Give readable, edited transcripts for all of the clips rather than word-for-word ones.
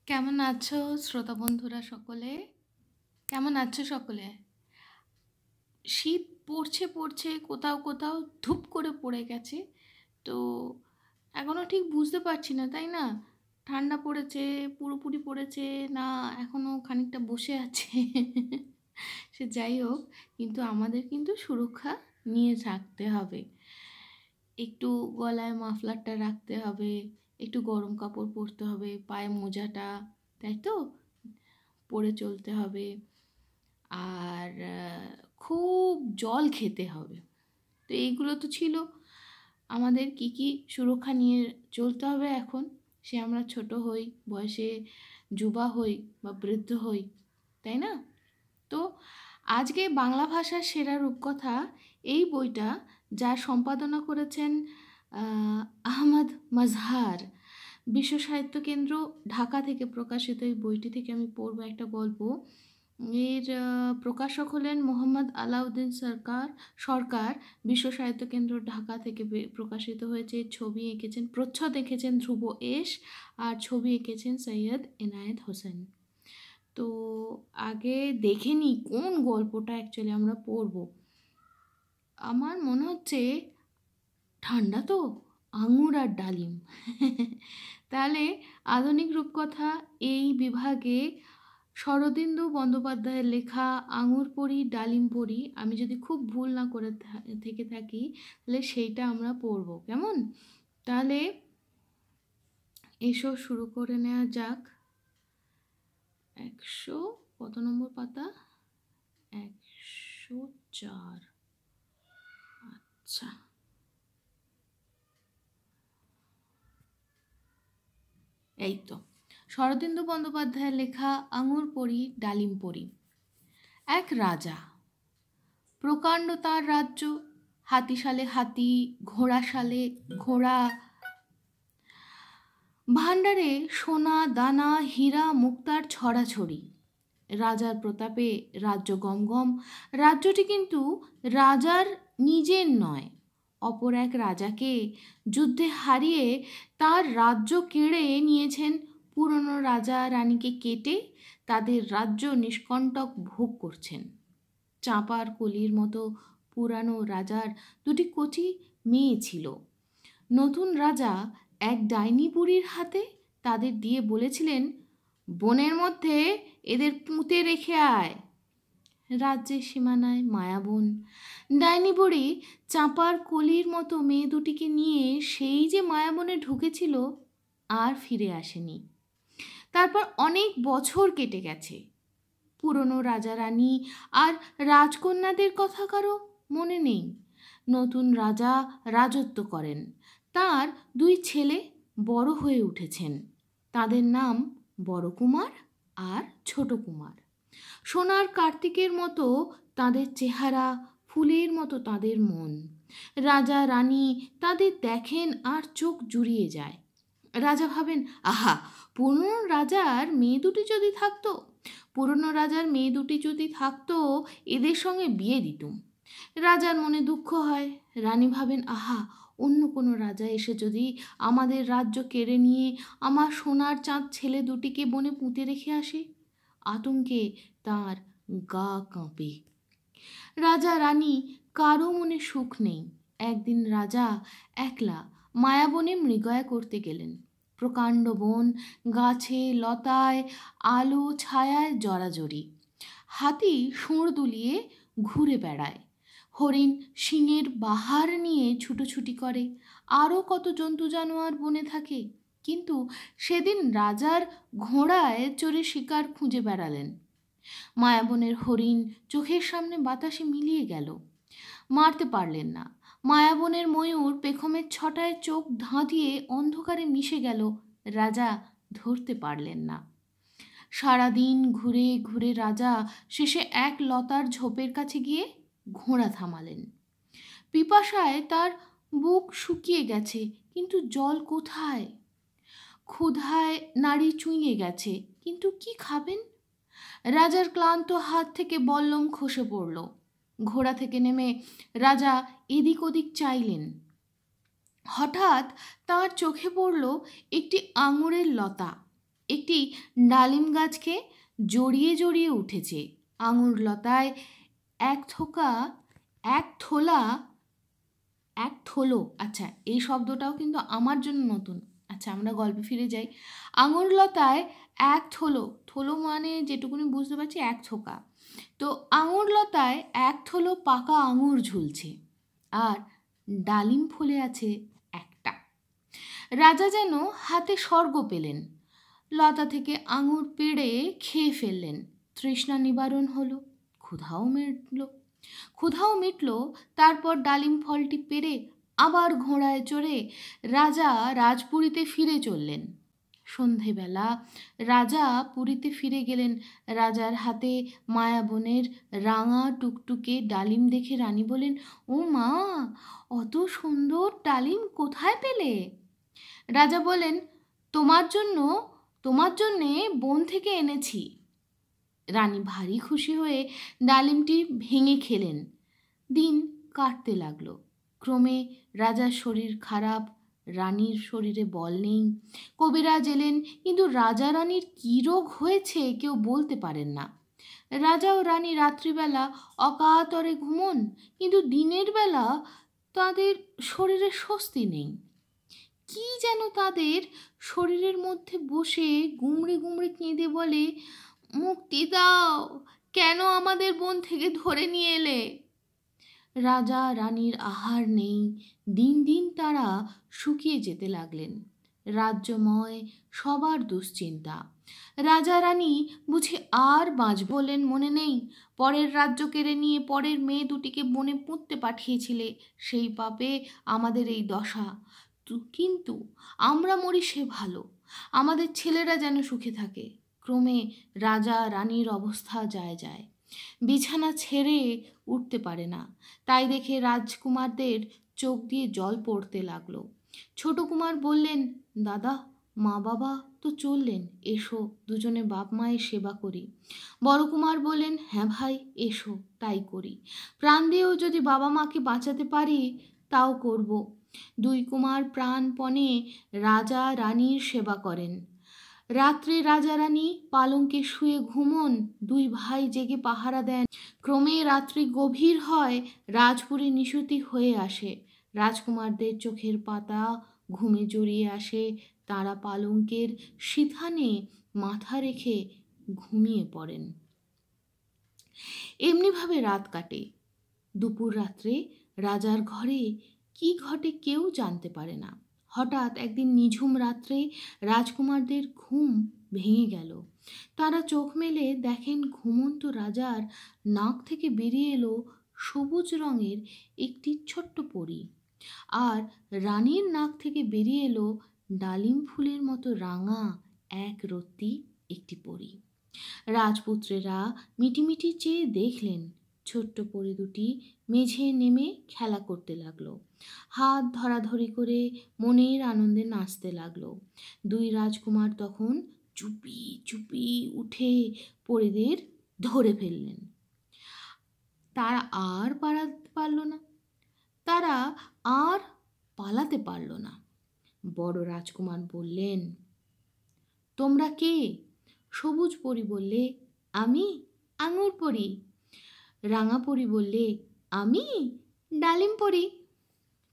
কেমন আছো শ্রোতা বন্ধুরা সকলে? কেমন আছো সকলে? শীত পড়ছে পড়ছে, কোথাও কোথাও ধুপ করে পড়ে গেছে। তো এখনও ঠিক বুঝতে পারছি না, তাই না? ঠান্ডা পড়েছে, পুরোপুরি পড়েছে, না এখনও খানিকটা বসে আছে। সে যাই হোক, কিন্তু আমাদের কিন্তু সুরক্ষা নিয়ে থাকতে হবে। একটু গলায় মাফলারটা রাখতে হবে, একটু গরম কাপড় পরতে হবে, পায়ে মোজাটা, তাই তো, পরে চলতে হবে। আর খুব জল খেতে হবে। তো এইগুলো তো ছিল আমাদের কি কি সুরক্ষা নিয়ে চলতে হবে এখন, সে আমরা ছোট হই, বয়সে যুবা হই বা বৃদ্ধ হই, তাই না? তো আজকে বাংলা ভাষার সেরা রূপকথা, এই বইটা যার সম্পাদনা করেছেন আহমদ মাজহার, বিশ্ব সাহিত্য কেন্দ্র ঢাকা থেকে প্রকাশিত এই বইটি থেকে আমি পড়ব একটা গল্প। এর প্রকাশক হলেন মোহাম্মদ আলাউদ্দিন সরকার। বিশ্ব সাহিত্য কেন্দ্র ঢাকা থেকে প্রকাশিত হয়েছে। ছবি এঁকেছেন, প্রচ্ছদ এঁকেছেন ধ্রুব এস, আর ছবি এঁকেছেন সৈয়দ এনায়েত হোসেন। তো আগে দেখে নিই কোন গল্পটা অ্যাকচুয়ালি আমরা পড়ব। আমার মনে হচ্ছে ঠান্ডা তো, আঙুর আর ডালিম। তাহলে আধুনিক রূপকথা এই বিভাগে শরদিন্দু বন্দ্যোপাধ্যায়ের লেখা আঙুর পড়ি ডালিম পড়ি, আমি যদি খুব ভুল না করে থেকে থাকি তাহলে সেইটা আমরা পড়ব, কেমন? তাহলে এসো শুরু করে নেওয়া যাক। 100 কত নম্বর পাতা? 104। আচ্ছা, এই তো শরদিন্দু বন্দ্যোপাধ্যায়ের লেখা আঙুর পড়ি ডালিম পড়ি। এক রাজা, প্রকাণ্ড তার রাজ্য, হাতিশালে হাতি, ঘোড়াশালে ঘোড়া, ভাণ্ডারে সোনা দানা হীরা মুক্তার ছড়াছড়ি। রাজার প্রতাপে রাজ্য গমগম। রাজ্যটি কিন্তু রাজার নিজের নয়, অপর এক রাজাকে যুদ্ধে হারিয়ে তার রাজ্য কেড়ে নিয়েছেন পুরনো রাজা রানীকে কেটে তাদের রাজ্য নিষ্কণ্টক ভোগ করছেন। চাঁপার কলির মতো পুরানো রাজার দুটি কচি মেয়ে ছিল। নতুন রাজা এক ডাইনি বুড়ির হাতে তাদের দিয়ে বলেছিলেন, বনের মধ্যে এদের পুঁতে রেখে আয়। রাজ্যের সীমানায় মায়াবন। ডাইনি বুড়ি চাঁপার কলির মতো মেয়ে দুটিকে নিয়ে সেই যে মায়াবনে ঢুকেছিল, আর ফিরে আসেনি। তারপর অনেক বছর কেটে গেছে। পুরনো রাজা রানী আর রাজকন্যাদের কথা কারো মনে নেই। নতুন রাজা রাজত্ব করেন। তার দুই ছেলে বড় হয়ে উঠেছেন। তাদের নাম বড় কুমার আর ছোট কুমার। সোনার কার্তিকের মতো তাদের চেহারা, ফুলের মতো তাদের মন। রাজা রানী তাদের দেখেন আর চোখ জুড়িয়ে যায়। রাজা ভাবেন, আহা, পুরনো রাজার মেয়ে দুটি যদি থাকতো, পুরনো রাজার মেয়ে দুটি যদি থাকতো, এদের সঙ্গে বিয়ে দিতুম। রাজার মনে দুঃখ হয়। রানী ভাবেন, আহা, অন্য কোনো রাজা এসে যদি আমাদের রাজ্য কেড়ে নিয়ে আমার সোনার চাঁদ ছেলে দুটিকে বনে পুঁতে রেখে আসে। আতঙ্কে তার গা কাঁপে। রাজা রানী কারো মনে সুখ নেই। একদিন রাজা একলা মায়াবনে মৃগয়া করতে গেলেন। প্রকাণ্ড বন, গাছে লতায় আলো ছায়ায় জড়াজড়ি। হাতি শুঁড় দুলিয়ে ঘুরে বেড়ায়। হরিণ শিঙের বাহার নিয়ে ছুটোছুটি করে। আরও কত জন্তু জানোয়ার বনে থাকে। কিন্তু সেদিন রাজার ঘোড়ায় চড়ে শিকার খুঁজে বেড়ালেন। মায়াবনের হরিণ চোখের সামনে বাতাসে মিলিয়ে গেল। মারতে পারলেন না। মায়াবনের ময়ূর পেখমের ছটায় চোখ ধাঁধিয়ে অন্ধকারে মিশে গেল। রাজা ধরতে পারলেন না। সারাদিন ঘুরে ঘুরে রাজা শেষে এক লতার ঝোপের কাছে গিয়ে ঘোড়া থামালেন। পিপাসায় তার বুক শুকিয়ে গেছে, কিন্তু জল কোথায়? ক্ষুধায় নাড়ি চুইয়ে গেছে, কিন্তু কি খাবেন? রাজার ক্লান্ত হাত থেকে বল্লম খসে পড়ল। ঘোড়া থেকে নেমে রাজা এদিক ওদিক চাইলেন। হঠাৎ তার চোখে পড়ল একটি আঙুরের লতা। একটি ডালিম গাছকে জড়িয়ে জড়িয়ে উঠেছে। আঙুর লতায় এক থলো, আচ্ছা এই শব্দটাও কিন্তু আমার জন্য নতুন। আচ্ছা আমরা গল্পে ফিরে যাই। আঙুর লতায় এক থলো মানে যেটুকুনি বুঝতে পারছি এক থোকা। তো আঙুর লতায় এক থলো পাকা আঙুর ঝুলছে, আর ডালিম ফলে আছে একটা। রাজা যেন হাতে স্বর্গ পেলেন। লতা থেকে আঙুর পেড়ে খেয়ে ফেললেন। তৃষ্ণা নিবারণ হলো, ক্ষুধাও মিটল। তারপর ডালিম ফলটি পেড়ে আবার ঘোড়ায় চড়ে রাজা রাজপুরীতে ফিরে চললেন। সন্ধেবেলা রাজা পুরীতে ফিরে গেলেন। রাজার হাতে মায়াবনের রাঙা টুকটুকে ডালিম দেখে রানী বলেন, ও মা, অত সুন্দর ডালিম কোথায় পেলে? রাজা বলেন, তোমার জন্যে বন থেকে এনেছি। রানী ভারী খুশি হয়ে ডালিমটি ভেঙে খেলেন। দিন কাটতে লাগলো। ক্রমে রাজার শরীর খারাপ, রানীর শরীরে বল নেই। কবিরাজ এলেন, কিন্তু রাজা রানীর কী রোগ হয়েছে কেউ বলতে পারেন না। রাজা ও রানী রাত্রিবেলা অকাতরে ঘুমন, কিন্তু দিনের বেলা তাদের শরীরে স্বস্তি নেই। কি যেন তাদের শরীরের মধ্যে বসে গুমড়ে গুমড়ে কেঁদে বলে, মুক্তি দাও, কেন আমাদের বন থেকে ধরে নিয়ে এলে? রাজা রানীর আহার নেই। দিন দিন তারা শুকিয়ে যেতে লাগলেন। রাজ্যময় সবার দুশ্চিন্তা। রাজা রানী বুঝি আর বলেন, মনে নেই পরের রাজ্য কেড়ে নিয়ে পরের মেয়ে দুটিকে বনে পুঁততে পাঠিয়েছিলে, সেই পাপে আমাদের এই দশা। কিন্তু আমরা মরি সে ভালো, আমাদের ছেলেরা যেন সুখে থাকে। ক্রমে রাজা রানীর অবস্থা যায়, বিছানা ছেড়ে উঠতে পারে না। তাই দেখে রাজকুমারদের চোখ দিয়ে জল পড়তে লাগলো। ছোট কুমার বললেন, দাদা, মা বাবা তো চললেন, এসো দুজনে বাপ মায়ের সেবা করি। বড় কুমার বললেন, হ্যাঁ ভাই, এসো তাই করি। প্রাণ দিয়েও যদি বাবা মাকে বাঁচাতে পারি তাও করব। দুই কুমার প্রাণপণে রাজা রানীর সেবা করেন। রাত্রে রাজা রানী পালঙ্কে শুয়ে ঘুমন, দুই ভাই জেগে পাহারা দেন। ক্রমে রাত্রি গভীর হয়, রাজপুরী নিশুতি হয়ে আসে। রাজকুমারদের চোখের পাতা ঘুমে জড়িয়ে আসে। তারা পালঙ্কের সিথানে মাথা রেখে ঘুমিয়ে পড়েন। এমনিভাবে রাত কাটে। দুপুর রাত্রে রাজার ঘরে কি ঘটে কেউ জানতে পারে না। হঠাৎ একদিন নিঝুম রাত্রে রাজকুমারদের ঘুম ভেঙে গেল। তারা চোখ মেলে দেখেন ঘুমন্ত রাজার নাক থেকে বেরিয়ে এলো সবুজ রঙের একটি ছোট্ট পরী, আর রানীর নাক থেকে বেরিয়ে এলো ডালিম ফুলের মতো রাঙা এক রত্তি একটি পরী। রাজপুত্রেরা মিটিমিটি চেয়ে দেখলেন ছোট্ট পরী দুটি মেঝে নেমে খেলা করতে লাগলো, হাত ধরাধরি করে মনের আনন্দে নাচতে লাগলো। দুই রাজকুমার তখন চুপি চুপি উঠে পরীদের ধরে ফেললেন। তারা আর পালাতে পারল না। বড় রাজকুমার বললেন, তোমরা কে? সবুজ পরী বললে, আমি আঙুর পরী। রাঙা পরী বললে, আমি ডালিম পরী।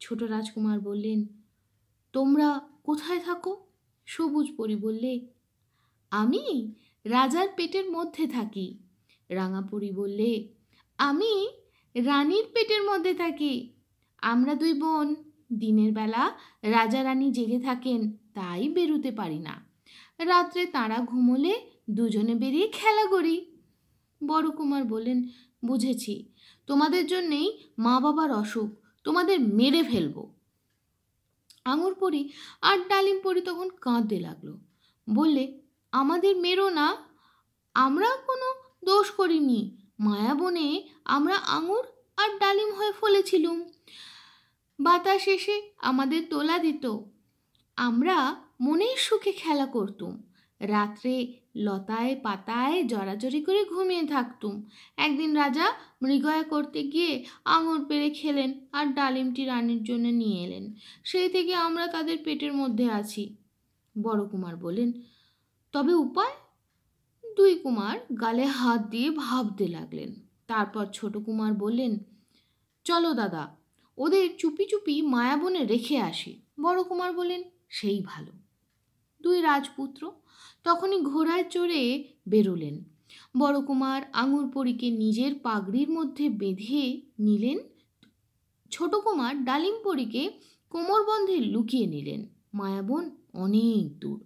ছোট রাজকুমার বললেন, তোমরা কোথায় থাকো? সবুজ পরী বললে, আমি রাজার পেটের মধ্যে থাকি। রাঙা পরী বললে, আমি রানীর পেটের মধ্যে থাকি। আমরা দুই বোন, দিনের বেলা রাজা রানী জেগে থাকেন, তাই বেরোতে পারি না। রাত্রে তাঁরা ঘুমোলে দুজনে বেরিয়ে খেলা করি। বড় কুমার বললেন, বুঝেছি, তোমাদের জন্যেই মা বাবার অসুখ, তোমাদের মেরে ফেলবো। আঙুর পরী আর ডালিম পরী তখন কাঁদতে লাগলো, বললে, আমাদের মেরো না, আমরা কোনো দোষ করিনি। মায়াবনে আমরা আঙুর আর ডালিম হয়ে ফলেছিলুম, বাতাস এসে আমাদের দোলা দিত, আমরা মনের সুখে খেলা করতুম, রাত্রে লতায় পাতায় জড়াজড়ি করে ঘুমিয়ে থাকতুম। একদিন রাজা মৃগয়া করতে গিয়ে আঙুর পেড়ে খেলেন আর ডালিমটি রানীর জন্য নিয়ে এলেন। সেই থেকে আমরা তাদের পেটের মধ্যে আছি। বড় কুমার বলেন, তবে উপায়? দুই কুমার গালে হাত দিয়ে ভাবতে লাগলেন। তারপর ছোট কুমার বললেন, চলো দাদা, ওদের চুপি চুপি মায়াবনে রেখে আসি। বড় কুমার বললেন, সেই ভালো। দুই রাজপুত্র তখনই ঘোড়ায় চড়ে বেরোলেন। বড় কুমার আঙুর পরীকে নিজের পাগড়ির মধ্যে বেঁধে নিলেন। ছোট কুমার ডালিম পরীকে কোমরবন্ধে লুকিয়ে নিলেন। মায়াবন অনেক দূর।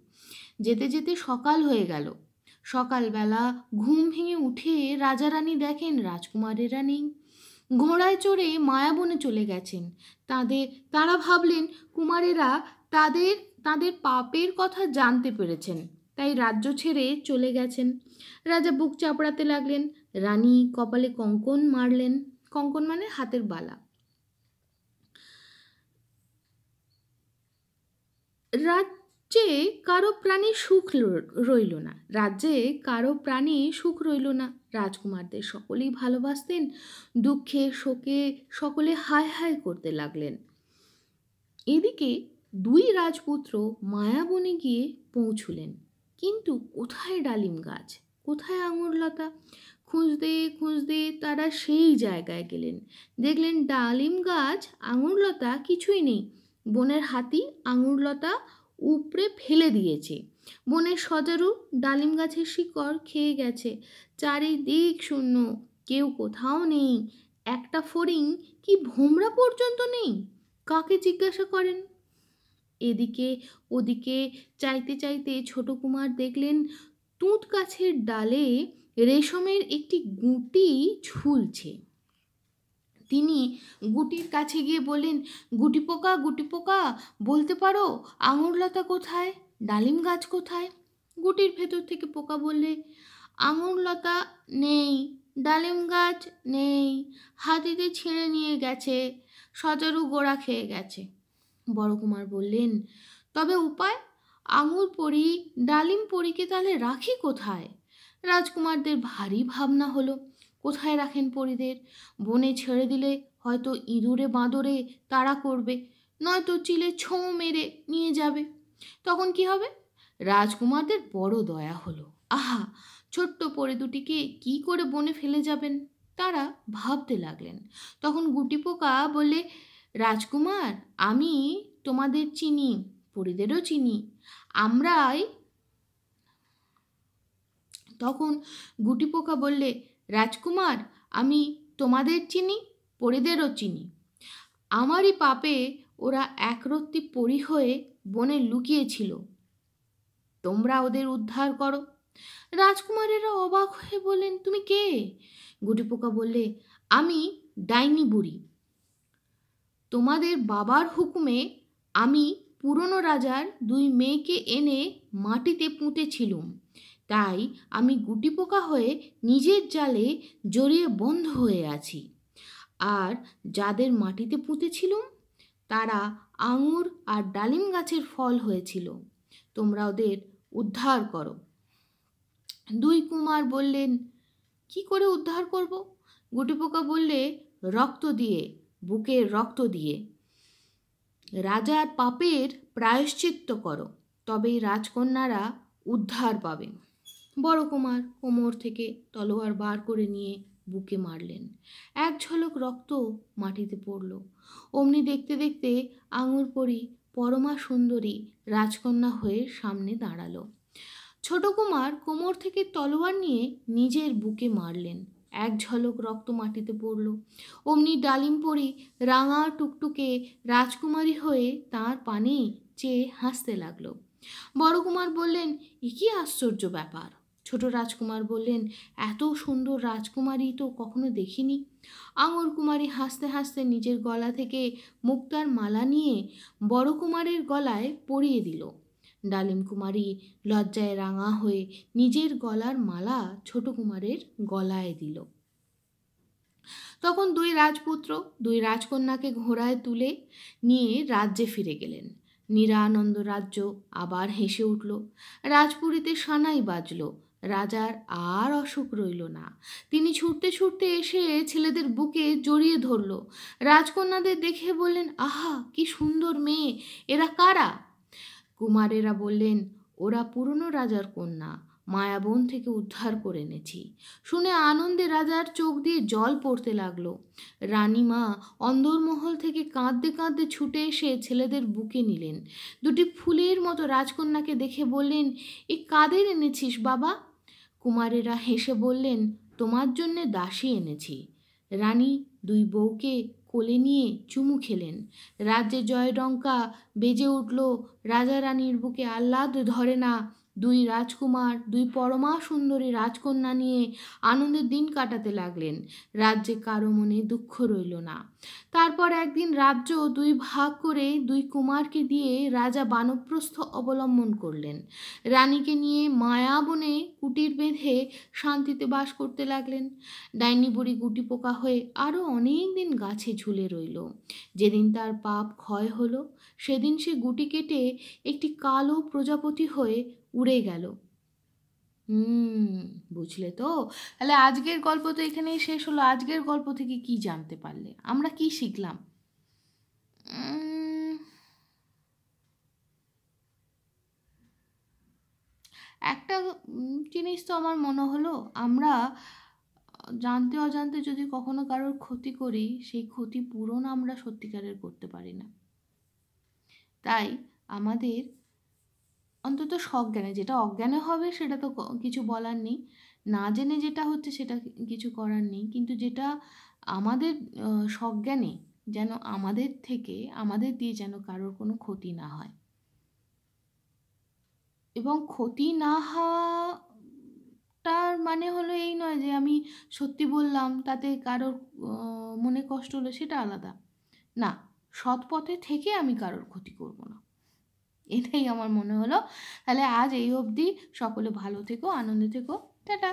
যেতে যেতে সকাল হয়ে গেল। সকালবেলা ঘুম ভেঙে উঠে রাজারানী দেখেন রাজকুমারেরা নেই। ঘোড়ায় চড়ে মায়াবনে চলে গেছেন। তারা ভাবলেন কুমারেরা তাদের তাদের পাপের কথা জানতে পেরেছেন, তাই রাজ্য ছেড়ে চলে গেছেন। রাজা বুক চাপড়াতে লাগলেন। রানী কপালে কঙ্কন মারলেন। কঙ্কন মানে হাতের বালা। রাজ্যে কারো প্রাণী সুখ রইল না। রাজকুমারদের সকলেই ভালোবাসতেন। দুঃখে শোকে সকলে হায় হায় করতে লাগলেন। এদিকে দুই রাজপুত্র মায়াবনে গিয়ে পৌঁছলেন। কিন্তু কোথায় ডালিম গাছ, কোথায় আঙুরলতা? খুঁজতে খুঁজতে তারা সেই জায়গায় গেলেন। দেখলেন ডালিম গাছ আঙুরলতা কিছুই নেই। বনের হাতি আঙুরলতা উপড়ে ফেলে দিয়েছে। বনের সজারু ডালিম গাছের শিকড় খেয়ে গেছে। চারিদিক শূন্য, কেউ কোথাও নেই। একটা ফড়িং কি ভোমরা পর্যন্ত নেই। কাকে জিজ্ঞাসা করেন? এদিকে ওদিকে চাইতে চাইতে ছোট কুমার দেখলেন তুঁত গাছের ডালে রেশমের একটি গুটি ঝুলছে। তিনি গুটির কাছে গিয়ে বললেন, গুটি পোকা, বলতে পারো আঙুরলতা কোথায়, ডালিম গাছ কোথায়? গুটির ভেতর থেকে পোকা বললে, আঙুরলতা নেই, ডালিম গাছ নেই, হাতিতে ছিঁড়ে নিয়ে গেছে, সজারু গোড়া খেয়ে গেছে। বড় কুমার বললেন, তবে উপায়? আঙুর পরি ডালিম পরীকে তাহলে রাখি কোথায়? রাজকুমারদের ভারী ভাবনা হলো। কোথায় রাখেন পরীদের? বনে ছেড়ে দিলে হয়তো ইঁদুরে বাঁদরে তাড়া করবে, নয়তো চিলে ছোঁ মেরে নিয়ে যাবে। তখন কি হবে? রাজকুমারদের বড় দয়া হলো। আহা, ছোট্ট পরী দুটিকে কি করে বনে ফেলে যাবেন? তারা ভাবতে লাগলেন। তখন গুটি পোকা বললে, রাজকুমার, আমি তোমাদের চিনি, পরীদেরও চিনি। তখন গুটি পোকা বললে, রাজকুমার, আমি তোমাদের চিনি, পরীদেরও চিনি। আমারই পাপে ওরা একরত্তি পরী হয়ে বনে লুকিয়েছিল। তোমরা ওদের উদ্ধার করো। রাজকুমারেরা অবাক হয়ে বললেন, তুমি কে? গুটি পোকা বললে, আমি ডাইনি বুড়ি। তোমাদের বাবার হুকুমে আমি পুরনো রাজার দুই মেয়েকে এনে মাটিতে পুঁতেছিলুম। তাই আমি গুটি পোকা হয়ে নিজের জালে জড়িয়ে বন্ধ হয়ে আছি। আর যাদের মাটিতে পুঁতেছিলুম তারা আঙুর আর ডালিম গাছের ফল হয়েছিল। তোমরা ওদের উদ্ধার করো। দুই কুমার বললেন, কি করে উদ্ধার করব? গুটি পোকা বললে, রক্ত দিয়ে, বুকের রক্ত দিয়ে। রাজার পাপের প্রায়শ্চিত্ত করো, তবেই রাজকন্যারা উদ্ধার পাবে। বড় কুমার কোমর থেকে তলোয়ার বার করে নিয়ে বুকে মারলেন। এক ঝলক রক্ত মাটিতে পড়ল। অমনি দেখতে দেখতে আঙুর পরী পরমা সুন্দরী রাজকন্যা হয়ে সামনে দাঁড়ালো। ছোট কুমার কোমর থেকে তলোয়ার নিয়ে নিজের বুকে মারলেন। এক ঝলক রক্ত মাটিতে পড়ল। অমনি ডালিম পরী রাঙা টুকটুকে রাজকুমারী হয়ে তাঁর পানে চেয়ে হাসতে লাগলো। বড় কুমার বললেন, এ কি আশ্চর্য ব্যাপার! ছোট রাজকুমার বললেন, এত সুন্দর রাজকুমারী তো কখনো দেখিনি। আঙুর কুমারী হাসতে হাসতে নিজের গলা থেকে মুক্তার মালা নিয়ে বড় কুমারের গলায় পরিয়ে দিল। ডালিম কুমারী লজ্জায় রাঙা হয়ে নিজের গলার মালা ছোট কুমারের গলায় দিল। তখন দুই রাজপুত্র দুই রাজকন্যাকে ঘোড়ায় তুলে নিয়ে রাজ্যে ফিরে গেলেন। নিরানন্দ রাজ্য আবার হেসে উঠল। রাজপুরীতে সানাই বাজল। রাজার আর অসুখ রইল না। তিনি ছুটতে ছুটতে এসে ছেলেদের বুকে জড়িয়ে ধরল। রাজকন্যাদের দেখে বললেন, আহা, কি সুন্দর মেয়ে! এরা কারা? কুমারেরা বললেন, ওরা পুরনো রাজার কন্যা, মায়াবন থেকে উদ্ধার করে এনেছি। শুনে আনন্দে রাজার চোখ দিয়ে জল পড়তে লাগলো। রানীমা অন্দরমহল থেকে কাঁদতে কাঁদতে ছুটে এসে ছেলেদের বুকে নিলেন। দুটি ফুলের মতো রাজকন্যাকে দেখে বললেন, এ কাদের এনেছিস বাবা? কুমারেরা হেসে বললেন, তোমার জন্যে দাসী এনেছি। রানী দুই বউকে কোলে নিয়ে চুমু খেলেন। রাজ্যে জয়ডঙ্কা বেজে উঠল। রাজা রানীর বুকে আহ্লাদ ধরে না। দুই রাজকুমার, দুই পরমা সুন্দরী রাজকন্যা নিয়ে আনন্দের দিন কাটাতে লাগলেন। রাজ্যে কারো মনে দুঃখ রইল না। তারপর একদিন রাজ্য দুই ভাগ করে দুই কুমারকে দিয়ে রাজা বানপ্রস্থ অবলম্বন করলেন। রানীকে নিয়ে মায়াবনে কুটির বেঁধে শান্তিতে বাস করতে লাগলেন। ডাইনি বুড়ি গুটি পোকা হয়ে আরও অনেক দিন গাছে ঝুলে রইল। যেদিন তার পাপ ক্ষয় হলো, সেদিন সে গুটি কেটে একটি কালো প্রজাপতি হয়ে উড়ে গেল। বুঝলে তো? তাহলে আজকের গল্প তো এখানেই শেষ হলো। আজকের গল্প থেকে কি জানতে পারলে? আমরা কি শিখলাম? একটা জিনিস তো আমার মনে হলো, আমরা জানতে অজান্তে যদি কখনো কারোর ক্ষতি করি, সেই ক্ষতি পূরণ আমরা সত্যিকারের করতে পারি না। তাই আমাদের অন্তত সজ্ঞানে, যেটা অজ্ঞানে হবে সেটা তো কিছু বলার নেই, না জেনে যেটা হচ্ছে সেটা কিছু করার নেই, কিন্তু যেটা আমাদের সজ্ঞানে যেন আমাদের থেকে, আমাদের দিয়ে যেন কারোর কোনো ক্ষতি না হয়। এবং ক্ষতি না হওয়াটার মানে হলো এই নয় যে আমি সত্যি বললাম তাতে কারোর মনে কষ্ট হলো, সেটা আলাদা না। সৎ পথে থেকে আমি কারোর ক্ষতি করব না, এটাই আমার মনে হলো। তাহলে আজ এই অবধি। সকলে ভালো থেকো, আনন্দে থেকো, টাটা।